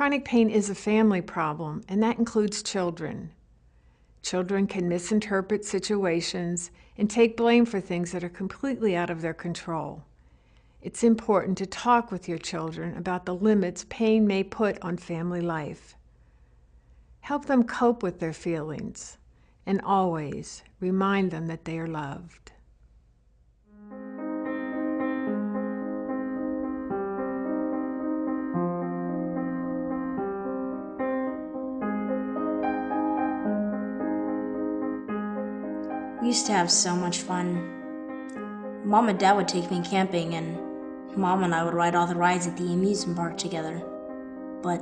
Chronic pain is a family problem, and that includes children. Children can misinterpret situations and take blame for things that are completely out of their control. It's important to talk with your children about the limits pain may put on family life. Help them cope with their feelings, and always remind them that they are loved. We used to have so much fun. Mom and Dad would take me camping, and Mom and I would ride all the rides at the amusement park together. But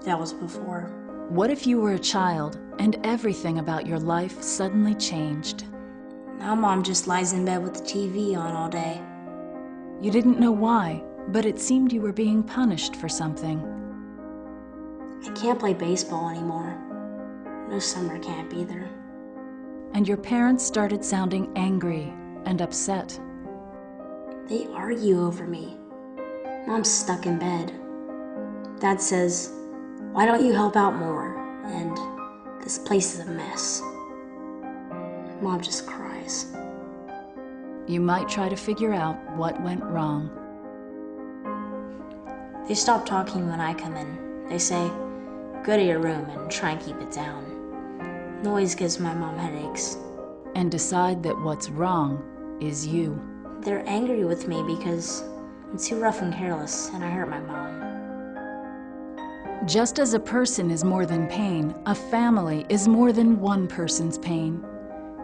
that was before. What if you were a child and everything about your life suddenly changed? Now Mom just lies in bed with the TV on all day. You didn't know why, but it seemed you were being punished for something. I can't play baseball anymore. No summer camp either. And your parents started sounding angry and upset. They argue over me. Mom's stuck in bed. Dad says, "Why don't you help out more?" And "This place is a mess." Mom just cries. You might try to figure out what went wrong. They stop talking when I come in. They say, "Go to your room and try and keep it down." Noise gives my mom headaches. And decide that what's wrong is you. They're angry with me because I'm too rough and careless and I hurt my mom. Just as a person is more than pain, a family is more than one person's pain.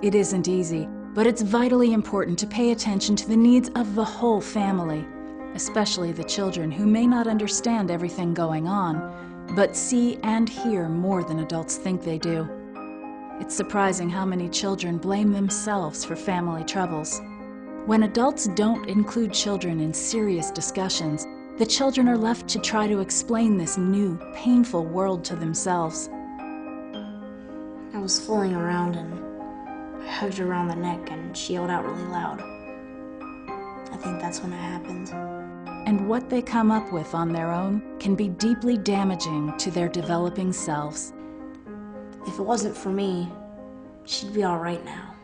It isn't easy, but it's vitally important to pay attention to the needs of the whole family, especially the children who may not understand everything going on, but see and hear more than adults think they do. It's surprising how many children blame themselves for family troubles. When adults don't include children in serious discussions, the children are left to try to explain this new, painful world to themselves. I was fooling around and I hugged her around the neck and she yelled out really loud. I think that's when it happened. And what they come up with on their own can be deeply damaging to their developing selves. If it wasn't for me, she'd be all right now.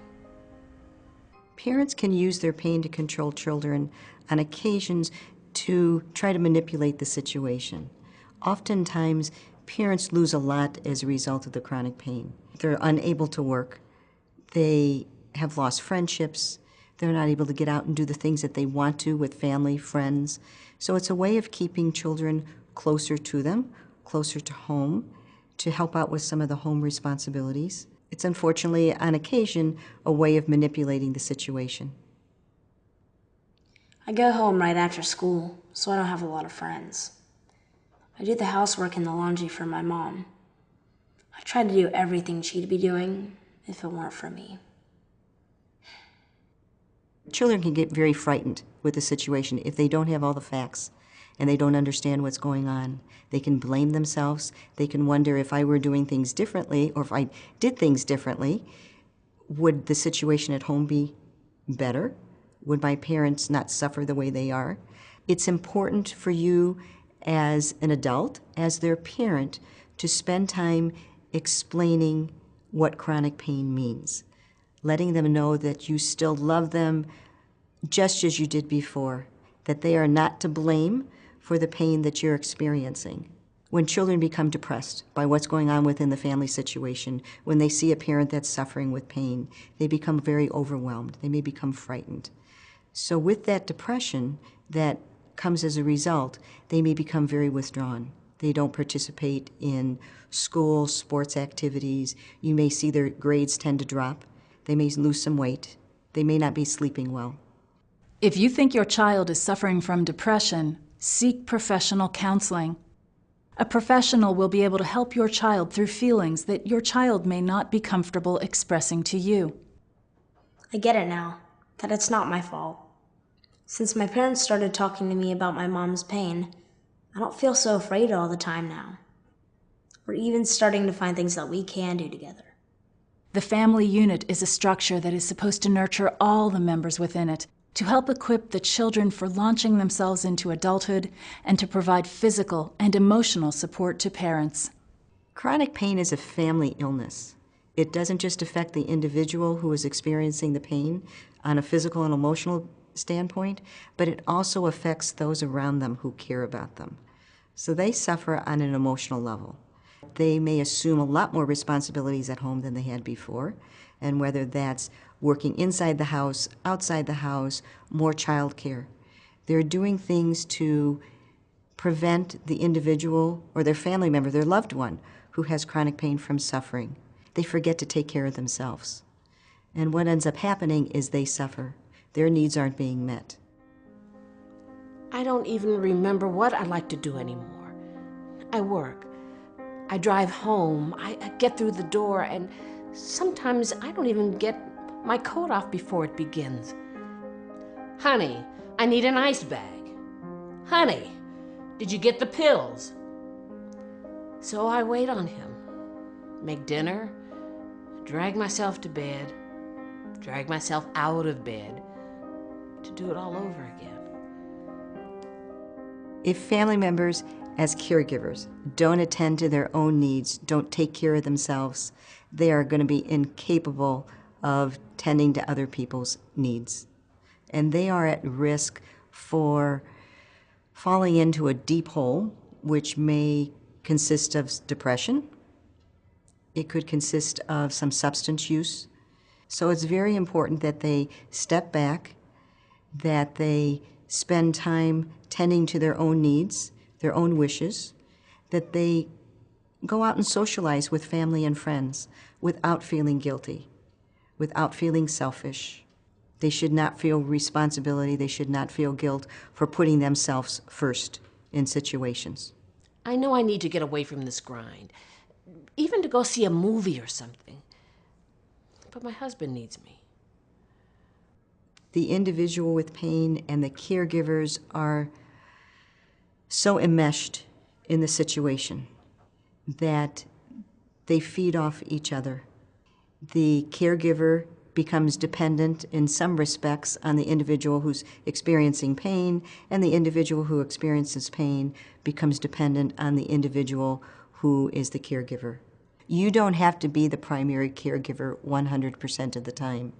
Parents can use their pain to control children on occasions to try to manipulate the situation. Oftentimes, parents lose a lot as a result of the chronic pain. They're unable to work. They have lost friendships. They're not able to get out and do the things that they want to with family, friends. So it's a way of keeping children closer to them, closer to home, to help out with some of the home responsibilities. It's unfortunately, on occasion, a way of manipulating the situation. I go home right after school, so I don't have a lot of friends. I do the housework and the laundry for my mom. I try to do everything she'd be doing if it weren't for me. Children can get very frightened with the situation if they don't have all the facts and they don't understand what's going on. They can blame themselves. They can wonder, if I were doing things differently, or if I did things differently, would the situation at home be better? Would my parents not suffer the way they are? It's important for you as an adult, as their parent, to spend time explaining what chronic pain means, letting them know that you still love them just as you did before, that they are not to blame for the pain that you're experiencing. When children become depressed by what's going on within the family situation, when they see a parent that's suffering with pain, they become very overwhelmed. They may become frightened. So with that depression that comes as a result, they may become very withdrawn. They don't participate in school, sports activities. You may see their grades tend to drop. They may lose some weight. They may not be sleeping well. If you think your child is suffering from depression, seek professional counseling. A professional will be able to help your child through feelings that your child may not be comfortable expressing to you. I get it now, that it's not my fault. Since my parents started talking to me about my mom's pain, I don't feel so afraid all the time now. We're even starting to find things that we can do together. The family unit is a structure that is supposed to nurture all the members within it, to help equip the children for launching themselves into adulthood and to provide physical and emotional support to parents. Chronic pain is a family illness. It doesn't just affect the individual who is experiencing the pain on a physical and emotional standpoint, but it also affects those around them who care about them. So they suffer on an emotional level. They may assume a lot more responsibilities at home than they had before, and whether that's working inside the house, outside the house, more child care. They're doing things to prevent the individual or their family member, their loved one, who has chronic pain from suffering. They forget to take care of themselves. And what ends up happening is they suffer. Their needs aren't being met. I don't even remember what I like to do anymore. I work. I drive home. I get through the door, and sometimes I don't even get my coat off before it begins. Honey, I need an ice bag. Honey, did you get the pills? So I wait on him, make dinner, drag myself to bed, drag myself out of bed, to do it all over again. If family members, as caregivers, don't attend to their own needs, don't take care of themselves, they are going to be incapable of tending to other people's needs. And they are at risk for falling into a deep hole, which may consist of depression. It could consist of some substance use. So it's very important that they step back, that they spend time tending to their own needs, their own wishes, that they go out and socialize with family and friends without feeling guilty, without feeling selfish. They should not feel responsibility, they should not feel guilt for putting themselves first in situations. I know I need to get away from this grind, even to go see a movie or something. But my husband needs me. The individual with pain and the caregivers are so enmeshed in the situation that they feed off each other. The caregiver becomes dependent in some respects on the individual who's experiencing pain, and the individual who experiences pain becomes dependent on the individual who is the caregiver. You don't have to be the primary caregiver 100% of the time.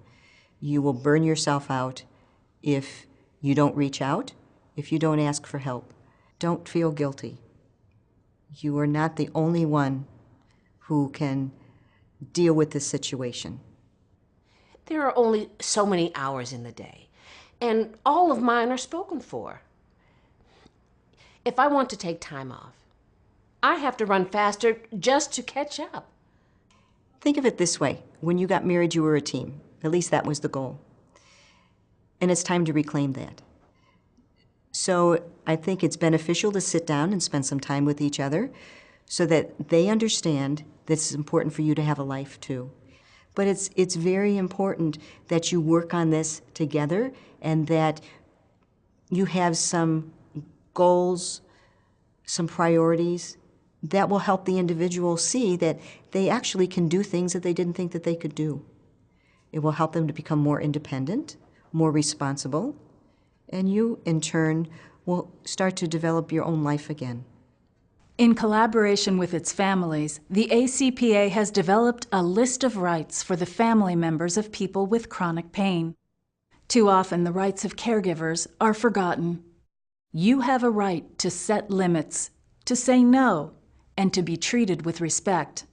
You will burn yourself out if you don't reach out, if you don't ask for help. Don't feel guilty. You are not the only one who can deal with this situation. There are only so many hours in the day, and all of mine are spoken for. If I want to take time off, I have to run faster just to catch up. Think of it this way. When you got married, you were a team. At least that was the goal. And it's time to reclaim that. So I think it's beneficial to sit down and spend some time with each other so that they understand that it's important for you to have a life too. But it's very important that you work on this together and that you have some goals, some priorities that will help the individual see that they actually can do things that they didn't think that they could do. It will help them to become more independent, more responsible, and you, in turn, will start to develop your own life again. In collaboration with its families, the ACPA has developed a list of rights for the family members of people with chronic pain. Too often, the rights of caregivers are forgotten. You have a right to set limits, to say no, and to be treated with respect.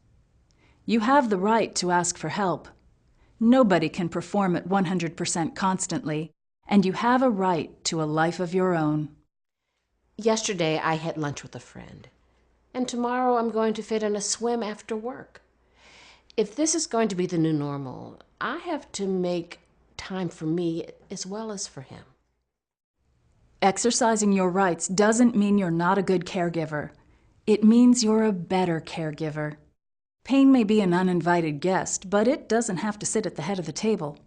You have the right to ask for help. Nobody can perform at 100% constantly, and you have a right to a life of your own. Yesterday, I had lunch with a friend, and tomorrow I'm going to fit in a swim after work. If this is going to be the new normal, I have to make time for me as well as for him. Exercising your rights doesn't mean you're not a good caregiver. It means you're a better caregiver. Pain may be an uninvited guest, but it doesn't have to sit at the head of the table.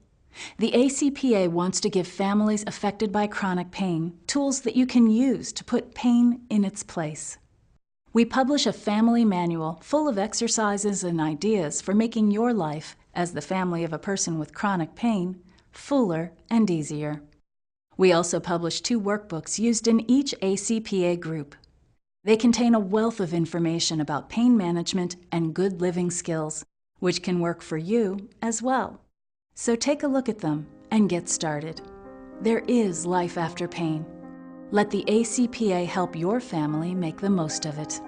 The ACPA wants to give families affected by chronic pain tools that you can use to put pain in its place. We publish a family manual full of exercises and ideas for making your life, as the family of a person with chronic pain, fuller and easier. We also publish 2 workbooks used in each ACPA group. They contain a wealth of information about pain management and good living skills, which can work for you as well. So take a look at them and get started. There is life after pain. Let the ACPA help your family make the most of it.